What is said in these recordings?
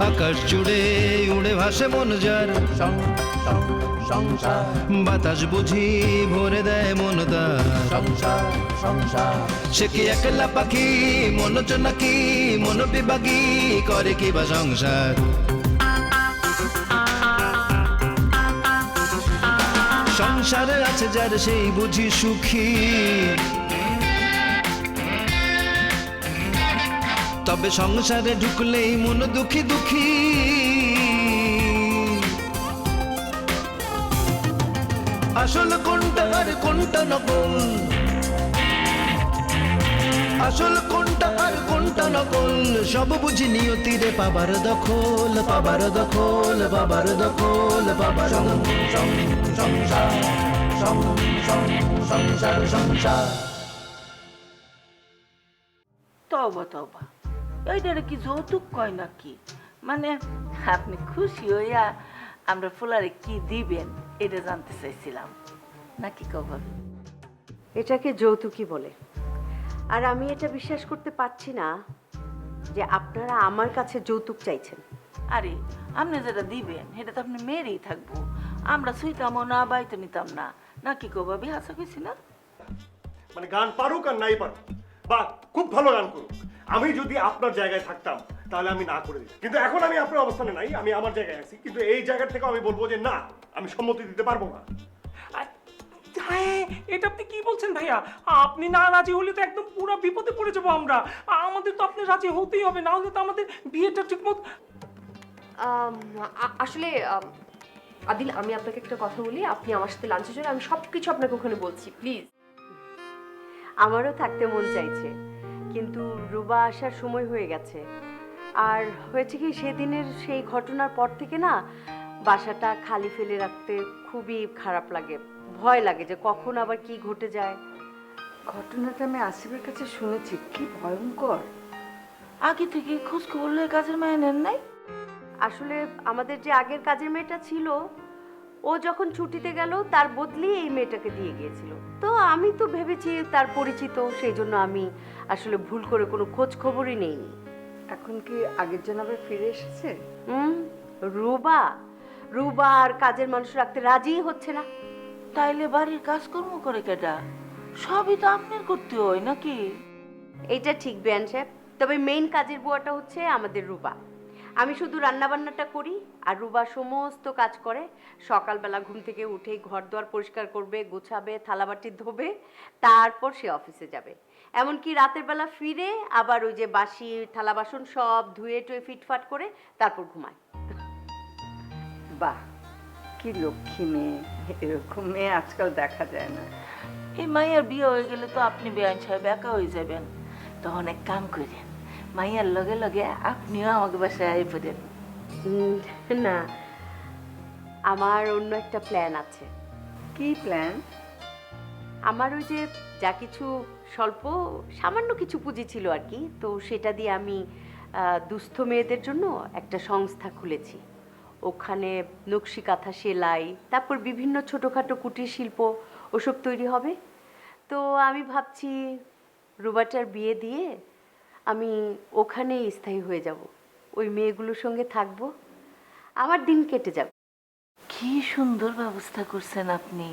আকাশ জুড়ে উড়ে ভাসে মন যার, সংসার বাতাস বুঝি ভরে দেয় মন তার। সংসার সংসার সে কি একলা পাখি মন নাকি মন বিভাগী করে কি বা সংসার। সংসারে আছে যার সেই বুঝি সুখী, তবে সংসারে ঢুকলেই মন দুঃখী দুঃখী। আসল কোনটা আর কোনটা নকল, আসল কোনটা আর কোনটা নকল, সব বুঝি নিয়তিরে পাবার দখল, পাবার দখল, পাবার দখল, পাবার সংসার সংসার সংসার। তবা তবা, এইটারে কি যৌতুক কয় নাকি? মানে আপনি খুশি হইয়া আমরা ফুলারে কি দিবেন এটা জানতে চাইছিলাম নাকি কবার? এটাকে যৌতুকই বলে। আর আমি এটা বিশ্বাস করতে পারছি না যে আপনারা আমার কাছে যৌতুক চাইছেন। আরে আপনি যেটা দিবেন সেটা তো আপনি মেরেই থাকবো, আমরা সুইতামও না বাইতে নিতাম না নাকি কবাবি? হাসা কইছি না? মানে গান পারুক আর নাই পারুক, বা খুব ভালো গান করুক, আমি যদি আপনার জায়গায় থাকতাম তাহলে আমি না করে দিতাম। কিন্তু এখন আমি আপনার অবস্থানে নাই, আমি আমার জায়গায় আছি, কিন্তু এই জায়গা থেকে আমি বলবো যে না, আমি সম্মতি দিতে পারবো না। হ্যাঁ, এটা আপনি কি বলছেন ভাইয়া? আপনি না রাজি হলে তো একদম পুরো বিপদে পড়ে যাবো আমরা। আমাদের তো আপনি রাজি হতেই হবে, না হলে তো আমাদের বিয়েটা ঠিকমতো। আসলে আদিল, আমি আপনাকে একটা কথা বলি, আপনি আমার সাথে লাঞ্চে চলে, আমি সব কিছু আপনাকে ওখানে বলছি, প্লিজ। আমারও থাকতে মন চাইছে, কিন্তু রুবা আসার সময় হয়ে গেছে। আর হয়েছে কি, সেদিনের সেই ঘটনার পর থেকে না বাসাটা খালি ফেলে রাখতে খুবই খারাপ লাগে, ভয় লাগে যে কখন আবার কি ঘটে যায়। ঘটনাটা আমি আসিফের কাছে শুনেছি, কি ভয়ঙ্কর। আগে থেকে খোঁজ খবর লয়ে কাজের মায়া নেন নাই? আসলে আমাদের যে আগের কাজের মেয়েটা ছিল, ও যখন ছুটিতে গেল তার বদলি এই মেয়েটাকে দিয়ে গিয়েছিল। তো আমি তো ভেবেছি তার পরিচিত, সেই জন্য আমি আসলে ভুল করে কোনো খোঁজ খবরই নেইনি। এখন কি আগের জন আবার ফিরে এসেছে? রুবা রুবা আর কাজের মানুষ রাখতে রাজি হচ্ছে না। তাইলে বাড়ির কাজকর্ম করে কেডা? সবই তো আপনার করতে হয় নাকি? এইটা ঠিক বেয়ান সাহেব, তবে মেইন কাজের বুয়াটা হচ্ছে আমাদের রুবা। আমি শুধু রান্নাবান্নাটা করি আর রুবা সমস্ত কাজ করে। সকালবেলা ঘুম থেকে উঠেই ঘর দুয়ার পরিষ্কার করবে, গোছাবে, থালাবাটি ধোবে, তারপর সে অফিসে যাবে। এমনকি রাতের বেলা ফিরে আবার ওই যে বাসি থালা বাসন সব ধুয়ে টুয়ে ফিটফাট করে তারপর ঘুমায়। বাহ, কি লক্ষ্মী মেয়ে, এরকম মেয়ে আজকাল দেখা যায় না। এই মাইয়ার বিয়ে হয়ে গেলে তো আপনি বেআইন সাহেব একা হয়ে যাবেন। তখন এক কাম করেন, মাইয়ার লগে লগে আপনিও আমাকে বাসায় আই পড়েন। না, আমার অন্য একটা প্ল্যান আছে। কি প্ল্যান? আমার ওই যে যা কিছু স্বল্প সামান্য কিছু পুঁজি ছিল আর কি, তো সেটা দিয়ে আমি দুস্থ মেয়েদের জন্য একটা সংস্থা খুলেছি। ওখানে নকশি কাঁথা, সেলাই, তারপর বিভিন্ন ছোটোখাটো কুটির শিল্প ওসব তৈরি হবে। তো আমি ভাবছি রুবাটার বিয়ে দিয়ে আমি ওখানেই স্থায়ী হয়ে যাব, ওই মেয়েগুলোর সঙ্গে থাকবো, আমার দিন কেটে যাবে। কি সুন্দর ব্যবস্থা করছেন আপনি।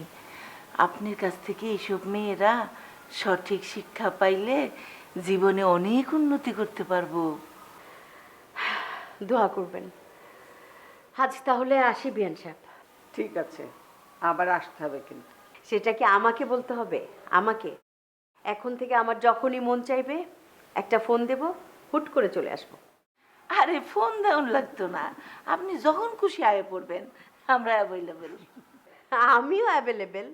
আপনার কাছ থেকে এইসব মেয়েরা সঠিক শিক্ষা পাইলে জীবনে অনেক উন্নতি করতে পারবো। দোয়া করবেন। আজ তাহলে আসি বিয়ান সাহেব। ঠিক আছে, আবার আসতে হবে কিন্তু। সেটা কি আমাকে বলতে হবে? আমাকে এখন থেকে আমার যখনই মন চাইবে একটা ফোন দেব, হুট করে চলে আসবো। আরে ফোন দেওয়ান লাগতো না, আপনি যখন খুশি আয়ে পড়বেন, আমরা অ্যাভেলেবেল। আমিও অ্যাভেলেবেল,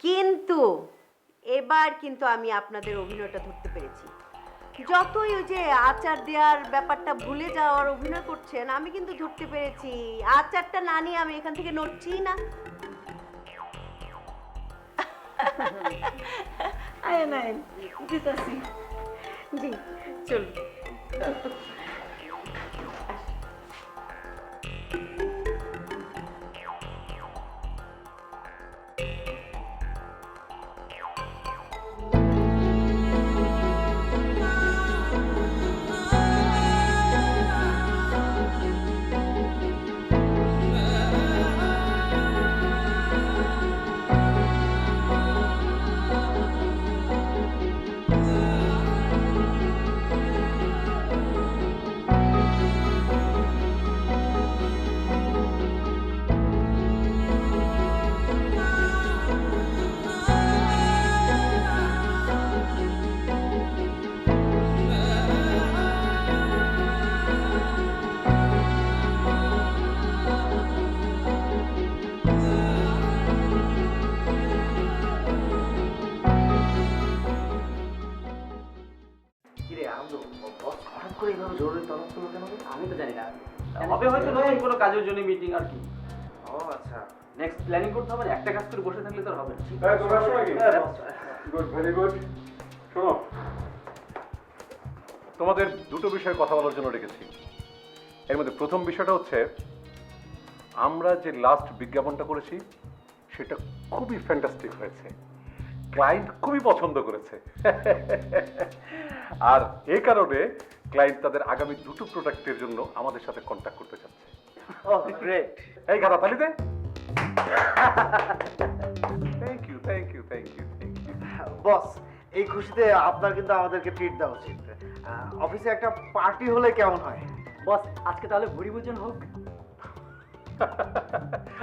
কিন্তু এবার কিন্তু আমি আপনাদের অভিনয়টা ধরতে পেরেছি। যতই ওই যে আচার দেওয়ার ব্যাপারটা ভুলে যাওয়ার অভিনয় করছেন, আমি কিন্তু ধরতে পেরেছি আচারটা না নিয়ে আমি এখান থেকে নড়ছি না। আয়েন আয়েন, দিতাছি। জি চলুন। করে এইভাবে জরুরি তলব করলো কেন? আমি তো জানি না, হবে হয়তো নতুন কোনো কাজের জন্য মিটিং আর কি। ও আচ্ছা। নেক্সট প্ল্যানিং করতে হবে, একটা কাজ করে বসে থাকলে তো আর হবে না। Good, very good. শোনো, তোমাদের দুটো বিষয়ে কথা বলার জন্য রেখেছি। এর মধ্যে প্রথম বিষয়টা হচ্ছে, আমরা যে লাস্ট বিজ্ঞাপনটা করেছি সেটা খুবই ফ্যান্টাস্টিক হয়েছে, ক্লায়েন্ট খুবই পছন্দ করেছে। আর এই কারণে ক্লায়েন্ট তাদের আগামী দুটো প্রোডাক্টের জন্য আমাদের সাথে কন্ট্যাক্ট করতে চাচ্ছে। Oh great. এই গাড়া তালি দে। Thank you, thank you, thank you, thank you. Boss, এই খুশিতে আপনার কিন্তু আমাদেরকে ট্রিট দেওয়া উচিত। অফিসে একটা পার্টি হলে কেমন হয়? বস আজকে তাহলে ভুড়ি ভোজন হোক।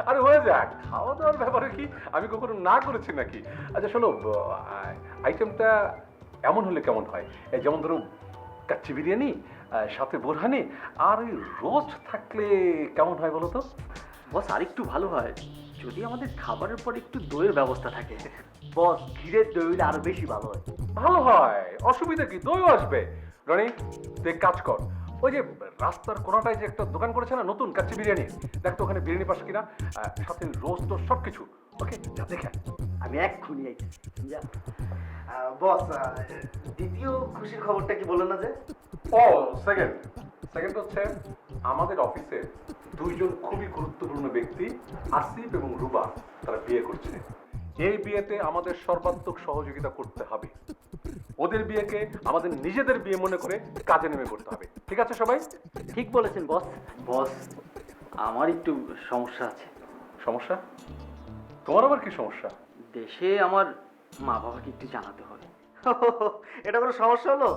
আরে হয়ে যাক, খাওয়া দাওয়ার ব্যাপারে কি আমি কখনো না করেছি নাকি? আচ্ছা শোনো, আইটেমটা এমন হলে কেমন হয়, এই যেমন ধরো কাচ্চি বিরিয়ানি, সাথে বোরহানি, আর ওই রোস্ট থাকলে কেমন হয় বলো তো? বস আর একটু ভালো হয় যদি আমাদের খাবারের পর একটু দইয়ের ব্যবস্থা থাকে। বস ক্ষীরের দই হলে আরো বেশি ভালো হয়। ভালো হয়, অসুবিধা কি, দইও আসবে। রনি তুই এক কাজ কর, ওই যে রাস্তার কোনাটায় যে একটা দোকান করেছে না নতুন কাচ্চি বিরিয়ানি, দেখ তো ওখানে বিরিয়ানি পাস কিনা, সাথে রোস্ট টোস্ট সব কিছু। ওকে যা দেখে আয়। আমি এক্ষুনি আইছি। যা। বস, দ্বিতীয় খুশির খবরটা কি বললেন না যে? ও সেকেন্ড হচ্ছে, আমাদের অফিসে দুইজন খুবই গুরুত্বপূর্ণ ব্যক্তি, আসিফ এবং রুবা, তারা বিয়ে করছে। এই বিয়েতে আমাদের সর্বাত্মক সহযোগিতা করতে হবে। ওদের বিয়েকে আমাদের নিজেদের বিয়ে মনে করে কাজে নেমে করতে হবে। ঠিক আছে সবাই? ঠিক বলেছেন বস। বস আমার একটু সমস্যা আছে। সমস্যা? তোমার আবার কি সমস্যা? দেশে আমার মা বাবাকে একটু জানাতে হবে। এটা কোনো সমস্যা হলো?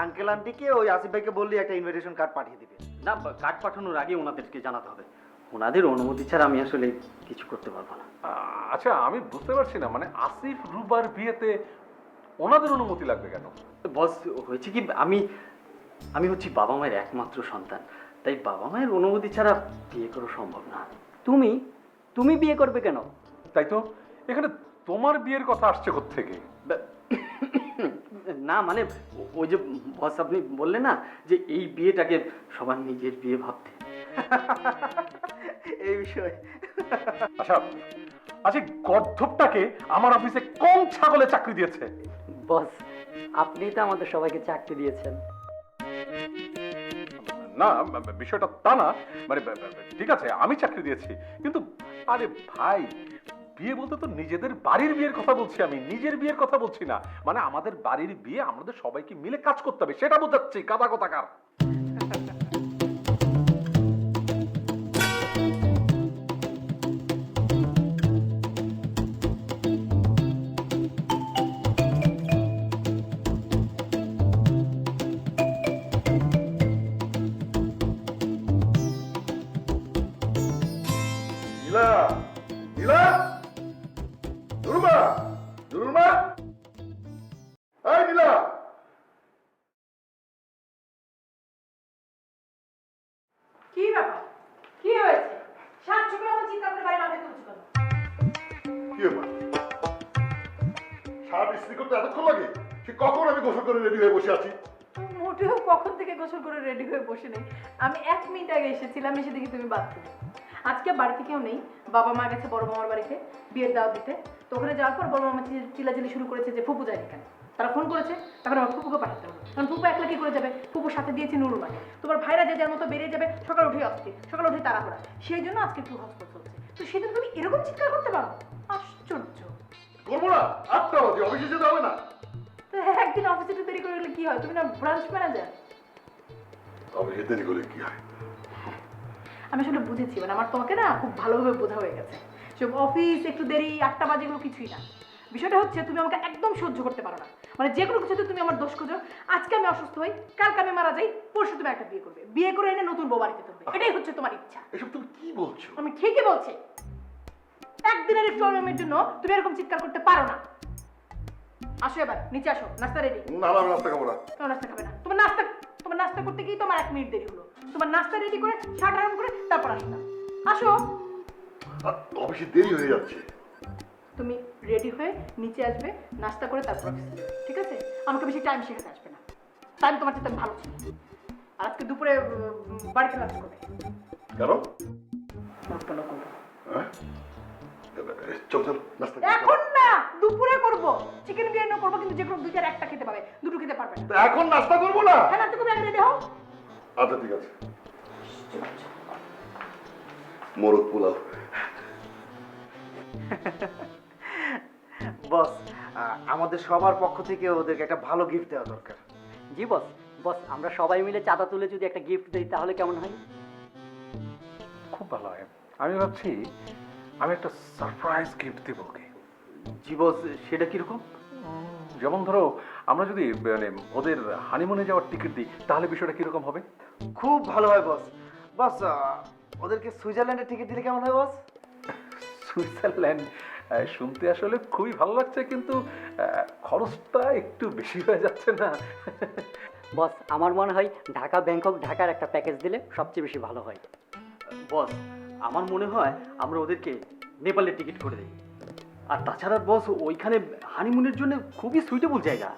আঙ্কেল আন্টিকে ওই আসিফ ভাইকে বললি একটা ইনভিটেশন কার্ড পাঠিয়ে দিবে। না, কার্ড পাঠানোর আগে ওনাদেরকে জানাতে হবে। ওনাদের অনুমতি ছাড়া আমি আসলে কিছু করতে পারবো না। আচ্ছা আমি বুঝতে পারছি না, মানে আসিফ রুবার বিয়েতে ওনাদের অনুমতি লাগবে কেন? বস হয়েছে কি, আমি হচ্ছি বাবা মায়ের একমাত্র সন্তান, তাই বাবা মায়ের অনুমতি ছাড়া বিয়ে করা সম্ভব না। তুমি বিয়ে করবে কেন? তাই তো, এখানে তোমার বিয়ের কথা আসছে কোত্থেকে? না মানে ওই যে বস আপনি বললেন না যে এই বিয়েটাকে সবার নিজের বিয়ে ভাবতে। এই বিষয়ে আচ্ছা আচ্ছা, গর্ধবটাকে আমার অফিসে কোন ছাগলে চাকরি দিয়েছে? বস আপনি তো আমাদের সবাইকে চাকরি দিয়েছেন। না বিষয়টা তা না, মানে ঠিক আছে আমি চাকরি দিয়েছি, কিন্তু আরে ভাই, বিয়ে বলতে তো নিজেদের বাড়ির বিয়ের কথা বলছি, আমি নিজের বিয়ের কথা বলছি না। মানে আমাদের বাড়ির বিয়ে আমাদের সবাইকে মিলে কাজ করতে হবে, সেটা বোঝাচ্ছি। কাদা কোথাকার। নীলা, নীলা, নুরমা, নুরমা, এই নীলা। কি ব্যাপার? কি হয়েছে? সাত সকালে আমার চিন্তা করে বাড়ি মাথায় তুলছো কেন? কি ব্যাপার? সারা বিশ্রী করতে এতক্ষণ লাগে? সে কখন আমি গোসল করে রেডি হয়ে বসে আছি? মোটেও কখন থেকে গোসল করে রেডি হয়ে বসে নেই। আমি 1 মিনিট আগে এসেছিলাম, এসে দেখি তুমি বাথরুমে। আজকে বাড়িতে কেউ নেই, বাবা মা গেছে বড় মামার বাড়িতে বিয়ের দাওয়াত দিতে। তো ওখানে যাওয়ার পর বড় মামা চিল্লাচিল্লি শুরু করেছে যে ফুপু যায়নি কেন। তারা ফোন করেছে, তখন আমার ফুপুকে পাঠাতে হবে, কারণ ফুপু একলা কি করে যাবে? ফুপুর সাথে দিয়েছি নুরুমাকে। তোমার ভাইরা যে যার মতো বেরিয়ে যাবে, সকালে উঠেই অস্থির, সকালে উঠে তাড়াহুড়া, সেই জন্য আজকে একটু হসপট চলছে। তো সেদিন তুমি এরকম চিৎকার করতে পারো? আশ্চর্য। করবো না, 8টা বাজে অফিসে যেতে হবে না? তো একদিন অফিসে একটু দেরি করে গেলে কি হয়? তুমি না ব্রাঞ্চ ম্যানেজার। অফিসে দেরি করে কি হয়? আমি আসলে বুঝেছি, মানে আমার তোমাকে না খুব ভালোভাবে বোঝা হয়ে গেছে। সব অফিস একটু দেরি, 8টা বাজে, এগুলো কিছুই না। বিষয়টা হচ্ছে তুমি আমাকে একদম সহ্য করতে পারো না। মানে যে কোনো কিছুতে তুমি আমার দোষ খোঁজো। আজকে আমি অসুস্থ হই, কালকে আমি মারা যাই, পরশু তুমি একটা বিয়ে করবে, বিয়ে করে এনে নতুন বউ বাড়িতে তুলবে, এটাই হচ্ছে তোমার ইচ্ছা। এসব তুমি কি বলছো? আমি ঠিকই বলছি। একদিনের একটু অনিয়মের জন্য তুমি এরকম চিৎকার করতে পারো না। আসো এবার নিচে আসো, নাস্তা রেডি। না না, আমি নাস্তা খাবো না। তোমার নাস্তা খাবে না? তোমার নাস্তা করতে গিয়ে তোমার 1 মিনিট দেরি হলো। তোমার নাস্তা রেডি করে শার্ট আরাম করে তারপর আসতাম। আসো। অফিসে দেরি হয়ে যাচ্ছে। তুমি রেডি হয়ে নিচে আসবে, নাস্তা করে তারপর অফিসে। ঠিক আছে? আমাকে বেশি টাইম শেখাতে আসবে না। টাইম তোমার চেয়ে ভালো ছিল। আর আজকে দুপুরে বাড়িতে লাঞ্চ করবে। কেন? নাস্তা করবো। হ্যাঁ? চল চল নাস্তা করি। এখন না, দুপুরে করব। চিকেন বিরিয়ানি করব, কিন্তু যে কোনো দুই চার একটা খেতে পাবে, দুটো খেতে পারবে না। তো এখন নাস্তা করবো না? হ্যাঁ, নাস্তা করবে, রেডি হও। আচ্ছা ঠিক আছে। মোরগ পোলাও। বস, আমাদের সবার পক্ষ থেকে ওদেরকে একটা ভালো গিফট দেওয়া দরকার। জি বস, বস আমরা সবাই মিলে চাঁদা তুলে যদি একটা গিফট দিই তাহলে কেমন হয়? খুব ভালো হয়। আমি ভাবছি আমি একটা সারপ্রাইজ গিফট দেবো ওকে। জি বস, সেটা কিরকম? যেমন ধরো আমরা যদি মানে ওদের হানিমুনে যাওয়ার টিকিট দিই তাহলে বিষয়টা কিরকম হবে? খুব ভালো হয় বস। বস, ওদেরকে সুইজারল্যান্ডের টিকিট দিলে কেমন হয় বস? সুইজারল্যান্ড শুনতে আসলে খুবই ভালো লাগছে, কিন্তু খরচটা একটু বেশি হয়ে যাচ্ছে না? বস আমার মনে হয় ঢাকা ব্যাংকক ঢাকার একটা প্যাকেজ দিলে সবচেয়ে বেশি ভালো হয়। বস আমার মনে হয় আমরা ওদেরকে নেপালের টিকিট করে দিই। আর তাছাড়া বস ওইখানে হানিমুনের জন্য খুবই সুইটেবল জায়গা,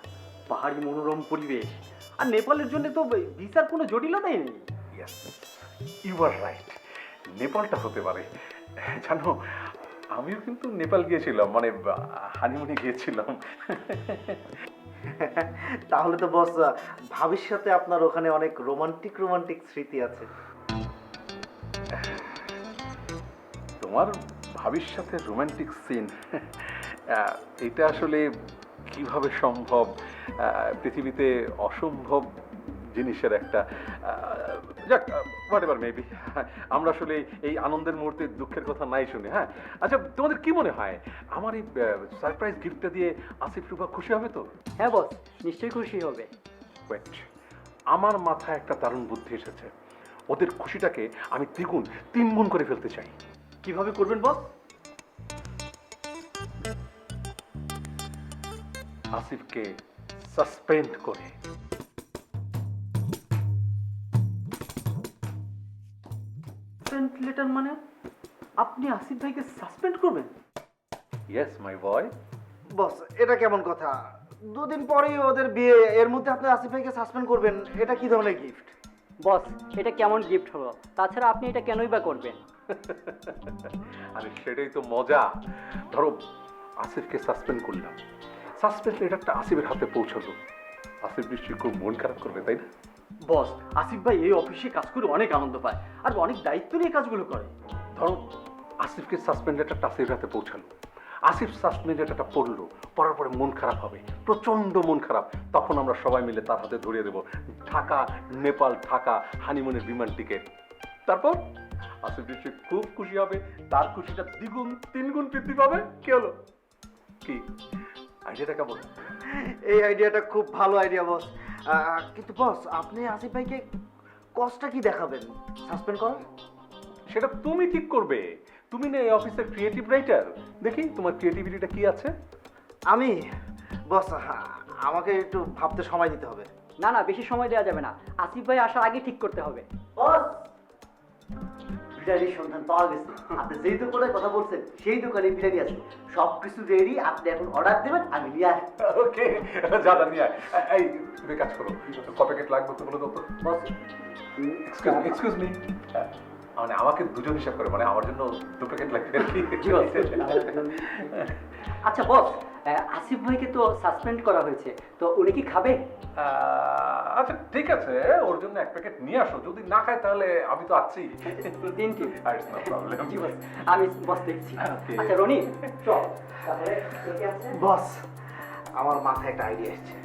পাহাড়ি মনোরম পরিবেশ, আর নেপালের জন্য তো ভিসার কোনো জটিলতাই নেই। ইয়েস, ইউ আর রাইট, নেপালটা হতে পারে। জানো আমিও কিন্তু নেপাল গিয়েছিলাম, মানে হানিমুনে গিয়েছিলাম। তাহলে তো বস ভাবির সাথে আপনার ওখানে অনেক রোমান্টিক স্মৃতি আছে। তোমার ভাবির সাথে রোমান্টিক সিন, এটা আসলে কিভাবে সম্ভব? পৃথিবীতে অসম্ভব জিনিসের একটা, যাক হোয়াট এভার মেবি। আমরা আসলে এই আনন্দের মুহূর্তে দুঃখের কথা নাই শুনি। হ্যাঁ আচ্ছা, তোমাদের কি মনে হয় আমার এই সারপ্রাইজ গিফটটা দিয়ে আসিফ রুবা খুশি হবে তো? হ্যাঁ বস, নিশ্চয়ই খুশি হবে। ওয়েট, আমার মাথায় একটা দারুণ বুদ্ধি এসেছে। ওদের খুশিটাকে আমি দ্বিগুণ 3 গুণ করে ফেলতে চাই। কিভাবে করবেন বস? আসিফকে সাসপেন্ড করে। লেটার মানে আপনি আসিফ ভাইকে সাসপেন্ড করবেন? ইয়েস মাই বয়। বস, এটা কেমন কথা? 2 দিন পরেই ওদের বিয়ে, এর মধ্যে আপনি আসিফ ভাইকে সাসপেন্ড করবেন? এটা কি ধরনের গিফট? বস এটা কেমন গিফট হলো? তাছাড়া আপনি এটা কেনই বা করবেন? আরে সেটাই তো মজা। ধরো আসিফকে সাসপেন্ড করলাম, সাসপেন্ড লেটারটা আসিফের হাতে পৌঁছালো, আসিফ নিশ্চয়ই খুব মন খারাপ করবে, তাই না? বস আসিফ ভাই এই অফিসে কাজ করে অনেক আনন্দ পায় আর অনেক দায়িত্ব নিয়ে কাজগুলো করে। ধরো আসিফকে সাসপেন্ড লেটারটা আসিফের হাতে পৌঁছালো, আসিফ সাসপেন্ড লেটারটা পড়লো, পড়ার পরে মন খারাপ হবে, প্রচন্ড মন খারাপ। তখন আমরা সবাই মিলে তার হাতে ধরিয়ে দেবো ঢাকা নেপাল ঢাকা হানিমুনের বিমান টিকিট। তারপর আসিফ নিশ্চয়ই খুব খুশি হবে, তার খুশিটা 2 গুণ 3 গুণ বৃদ্ধি পাবে। কি হলো? কি আইডিয়াটা কেমন? এই আইডিয়াটা খুব ভালো আইডিয়া বস। কিন্তু বস, আপনি আসিফ ভাইকে কষ্টটা কি দেখাবেন সাসপেন্ড করার? সেটা তুমি ঠিক করবে। তুমি না এই অফিসের ক্রিয়েটিভ রাইটার, দেখি তোমার ক্রিয়েটিভিটিটা কি আছে। আমি বস, আমাকে একটু ভাবতে সময় দিতে হবে। না না, বেশি সময় দেওয়া যাবে না, আসিফ ভাই আসার আগে ঠিক করতে হবে। বস, বিরিয়ানির সন্ধান পাওয়া গেছে। আপনি যেই দোকানে কথা বলছেন সেই দোকানে বিরিয়ানি আছে, সবকিছু রেডি। আপনি এখন অর্ডার দেবেন, আমি নিয়ে আসবো। ওকে, যা নিয়ে আয়। এই তুমি কাজ করো, ক প্যাকেট লাগবে তো বলে দাও তো। বস এক্সকিউজ মি, মানে আমাকে 2 জন হিসাব করে, মানে আমার জন্য 2 প্যাকেট লাগবে আর কি। জি বস। আচ্ছা বস, আসিফ ভাইকে তো সাসপেন্ড করা হয়েছে, তো উনি কি খাবে? আচ্ছা ঠিক আছে, ওর জন্য 1 প্যাকেট নিয়ে আসো, যদি না খায় তাহলে আমি তো আছি। 3টি। No problem. জি বস, আমি বস দেখছি। আচ্ছা রনি চল তাহলে। কে আছে? বস, আমার মাথায় একটা আইডিয়া এসেছে।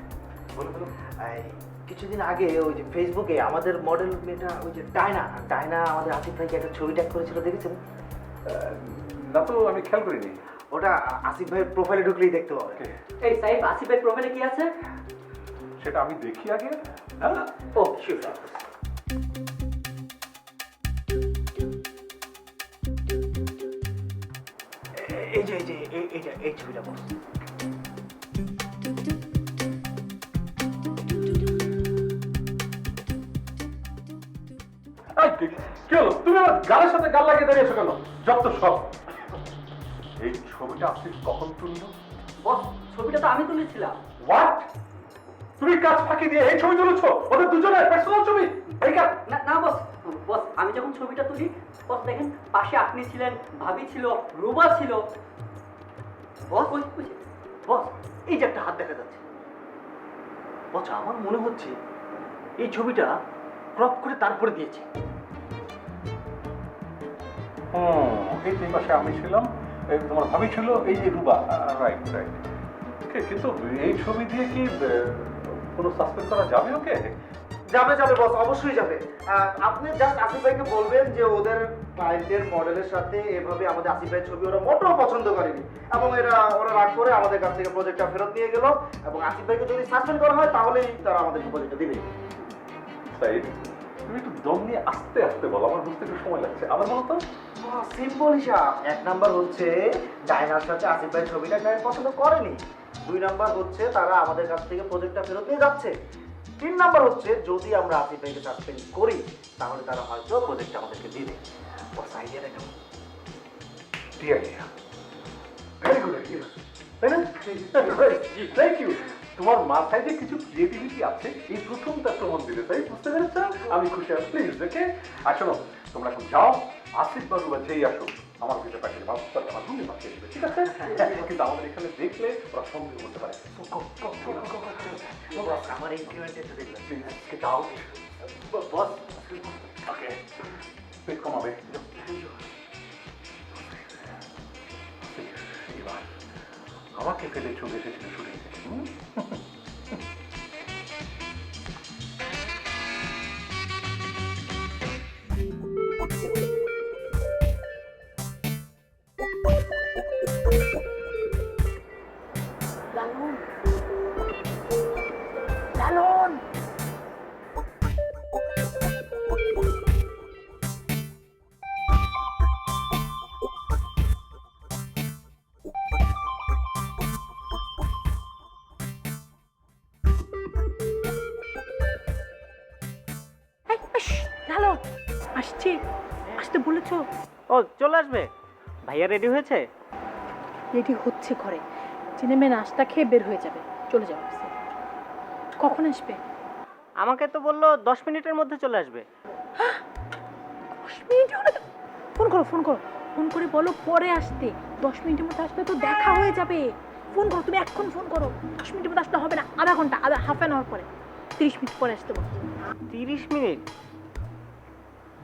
কিছুদিন আগে ওই যে ফেসবুকে আমাদের মডেল মেয়েটা, ওই যে ডায়না আমাদের আসিফ ভাইকে একটা ছবি ট্যাগ করেছিল, দেখেছেন? না তো, আমি খেয়াল করিনি। ওটা আসিফ ভাইয়ের প্রোফাইলে ঢুকলেই দেখতে পাবে। এই সাইফ, আসিফ ভাই প্রোফাইলে কি আছে? সেটা আমি দেখি আগে। ও শিওর। এই ছবিটা বস। কি হলো? তুমি আমার গালের সাথে গাল লাগিয়ে দাঁড়িয়েছো কেন? যত সব। এই ছবিটা আসিফ কখন তুললো? বস ছবিটা তো আমি তুলেছিলাম। হোয়াট? তুমি কাজ ফাঁকি দিয়ে এই ছবি তুলেছো? ওদের দুজনের পার্সোনাল ছবি? না না বস, বস আমি যখন ছবিটা তুলি বস দেখেন পাশে আপনি ছিলেন, ভাবি ছিল, রুবা ছিল। বস বস, এই যে একটা হাত দেখা যাচ্ছে। বস আমার মনে হচ্ছে এই ছবিটা ক্রপ করে তারপরে দিয়েছে। এই যে পাশে আমি ছিলাম, তোমার ভাবি ছিল, এই যে রুবা। Right right. কিন্তু এই ছবি দিয়ে কি কোনো সাসপেন্ড করা যাবে ওকে? যাবে যাবে বস, অবশ্যই যাবে। আপনি জাস্ট আসিফ ভাইকে বলবেন যে ওদের ক্লায়েন্টের মডেলের সাথে এভাবে আমাদের আসিফ ভাইয়ের ছবি ওরা মোটেও পছন্দ করেনি, এবং ওরা রাগ করে আমাদের কাছ থেকে প্রজেক্টটা ফেরত নিয়ে গেল। এবং আসিফ ভাইকে যদি সাসপেন্ড করা হয় তাহলেই তারা আমাদেরকে প্রজেক্টটা দিবে। সাইড, তুমি একটু দম নিয়ে আস্তে আস্তে বলো, আমার বুঝতে একটু সময় লাগছে। আবার বলো তো। সিম্পল হিসাব। 1 নাম্বার হচ্ছে ডায়নার সাথে আসিফ ভাই ছবিটা ক্লায়েন্ট পছন্দ করেনি। 2 নাম্বার হচ্ছে তারা আমাদের কাছ থেকে প্রজেক্টটা ফেরত নিয়ে যাচ্ছে। 3 নাম্বার হচ্ছে যদি আমরা আসিফ ভাইকে সাসপেন্ড করি তাহলে তারা হয়তো প্রজেক্টটা আমাদেরকে দিবে। বস আইডিয়াটা কেমন? কি আইডিয়া? ভেরি গুড আইডিয়া, তাই না? Thank you. তোমার মাথায় যে কিছু ক্রিয়েটিভিটি আছে এই প্রথমটা প্রমাণ দিলে, তাই বুঝতে পেরেছ? আমি খুশি আছি। Please okay. আর শোনো, তোমরা এখন যাও, আসিফ বাবু বা যেই আসো আমার ভিতরে পাঠিয়ে বাবুটা আমার রুমে পাঠিয়ে দেবে, ঠিক আছে? কিন্তু আমাদের এখানে দেখলে ওরা সন্দেহ করতে পারে। আমার এই ইভেন্টে তো দেখলাম। প্লিজ যাও। বস ওকে, পেট কমাবে। এবার আমাকে ফেলে চলে এসেছিল শুটিং থেকে। হ্যালো, আসছি। আসতে বলেছো? ও চলে আসবে। ভাইয়া রেডি হয়েছে? রেডি হচ্ছে ঘরে। চিনেমে নাস্তা খেয়ে বের হয়ে যাবে, চলে যাও অফিসে। কখন আসবে? আমাকে তো বললো 10 মিনিটের মধ্যে চলে আসবে। 10 মিনিট হলে তো ফোন করো, ফোন করো, ফোন করে বলো পরে আসতে। 10 মিনিটের মধ্যে আসলে তো দেখা হয়ে যাবে। ফোন করো, তুমি এখন ফোন করো। 10 মিনিটের মধ্যে আসলে হবে না, আধা ঘন্টা, হাফ অ্যান আওয়ার পরে, 30 মিনিট পরে আসতে বলো। 30 মিনিট?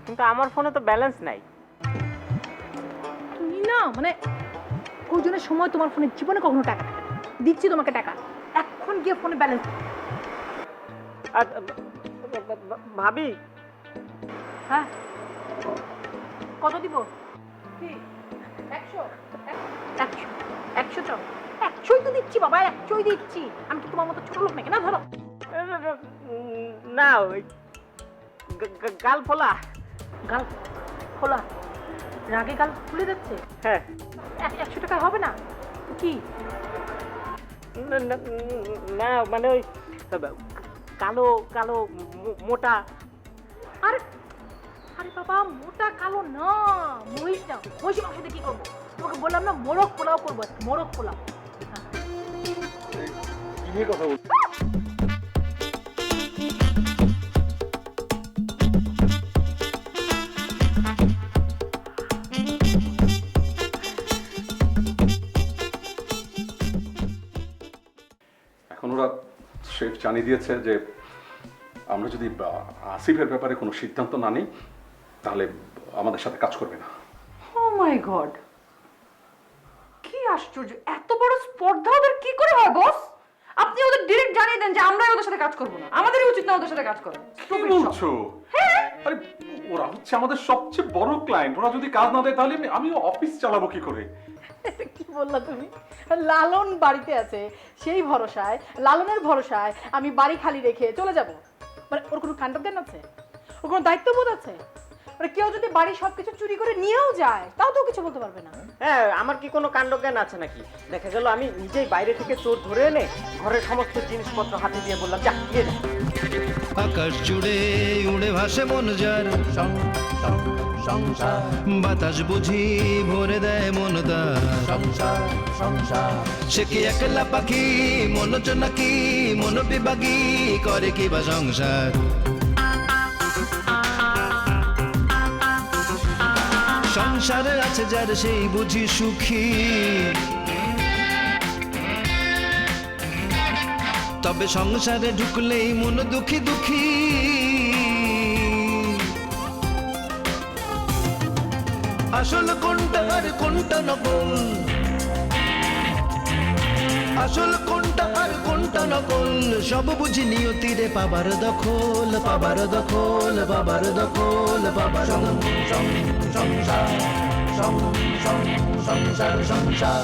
কিন্তু আমার ফোনে তো ব্যালেন্স নাই। তুমি না মানে প্রয়োজনের সময় তোমার ফোনে জীবনে কখনো টাকা থাকে না। দিচ্ছি তোমাকে টাকা, এখন গিয়ে ফোনে ব্যালেন্স। আর ভাবি, হ্যাঁ কত দিব? 100 100 চাও? 100ই তো দিচ্ছি বাবা, 100ই দিচ্ছি। আমি কি তোমার মতো ছোট লোক নাকি? না ধরো। না ওই গাল ফোলা। গাল খোলা? রাগে গাল ফুলে যাচ্ছে? হ্যাঁ। 100 টাকা হবে না কি? না মানে ওই কালো কালো মোটা। আরে আরে বাবা, মোটা কালো না, মহিষ না। মহিষের মাংস দিয়ে কি করবো? তোমাকে বললাম না মোরগ পোলাও করবো, মোরগ পোলাও। কি নিয়ে কথা বলছো? এখন ওরা শেফ জানিয়ে দিয়েছে যে আমরা যদি আসিফের ব্যাপারে কোনো সিদ্ধান্ত না নিই তাহলে আমাদের সাথে কাজ করবে না। ও মাই গড, কি আশ্চর্য! এত বড় স্পর্ধা ওদের কি করে হয় বস? আপনি ওদের ডাইরেক্ট জানিয়ে দেন যে আমরাই ওদের সাথে কাজ করব না। আমাদেরই উচিত না ওদের সাথে কাজ করা। কি বলছো? আরে ওরা হচ্ছে আমাদের সবচেয়ে বড় ক্লায়েন্ট। ওরা যদি কাজ না দেয় তাহলে আমিও অফিস চালাবো কি করে? কি বললা তুমি? লালন বাড়িতে আছে, সেই ভরসায়, লালনের ভরসায় আমি বাড়ি খালি রেখে চলে যাব? মানে ওর কোনো কাণ্ডজ্ঞান আছে? ওর কোনো দায়িত্ববোধ আছে? মানে কেউ যদি বাড়ি সবকিছু চুরি করে নিয়েও যায় তাও তো কিছু বলতে পারবে না। হ্যাঁ, আমার কি কোনো কাণ্ডজ্ঞান আছে নাকি? দেখা গেল আমি নিজেই বাইরে থেকে চোর ধরে এনে ঘরের সমস্ত জিনিসপত্র হাতে দিয়ে বললাম যা নিয়ে যা। আকাশ জুড়ে উড়ে ভাসে মন যার, সংসার বাতাস বুঝি ভরে দেয় মন তার, সংসার সংসার। সে কি একলা পাখি মন জোনাকি, মন বিভাগী করে কি বা সংসার। সংসারে আছে যার সেই বুঝি সুখী, তবে সংসারে ঢুকলেই মন দুঃখী দুঃখী। আসল কোনটা আর কোনটা নকল, আসল কোনটা আর কোনটা নকল, সব বুঝি নিয়তিরে পাবার দখল, পাবার দখল, পাবার দখল, পাবার সংসার সংসার সংসার।